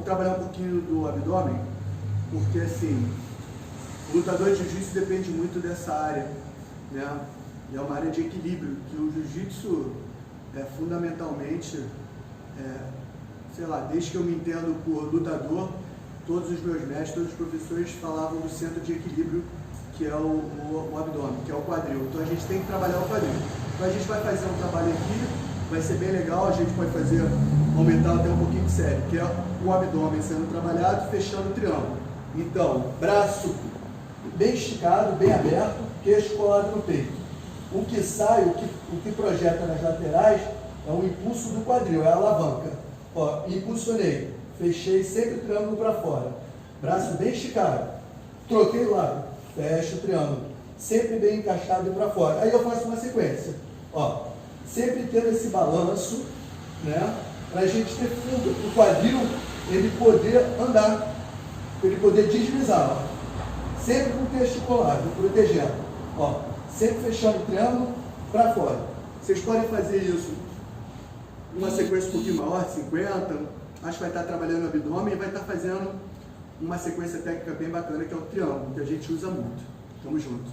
trabalhar um pouquinho do abdômen, porque assim, o lutador de jiu-jitsu depende muito dessa área, né? E é uma área de equilíbrio, que o jiu-jitsu é fundamentalmente, sei lá, desde que eu me entendo por lutador, todos os meus mestres, todos os professores falavam do centro de equilíbrio, que é o abdômen, que é o quadril. Então a gente tem que trabalhar o quadril. Então a gente vai fazer um trabalho aqui, vai ser bem legal, a gente pode fazer, aumentar até um pouquinho de série, que é o abdômen sendo trabalhado, fechando o triângulo. Então, braço bem esticado, bem aberto, queixo colado no peito. O que sai, o que projeta nas laterais é o impulso do quadril, é a alavanca. Ó, impulsionei, fechei sempre o triângulo para fora. Braço bem esticado, troquei o lado, fecho o triângulo, sempre bem encaixado para fora. Aí eu faço uma sequência, ó, sempre tendo esse balanço, né, para a gente ter fundo, o quadril, ele poder andar, ele poder deslizar, ó, sempre com o queixo colado, protegendo, ó, sempre fechando o triângulo para fora. Vocês podem fazer isso uma sequência um pouquinho maior, 50, acho que vai estar trabalhando o abdômen e vai estar fazendo uma sequência técnica bem bacana, que é o triângulo, que a gente usa muito. Tamo junto.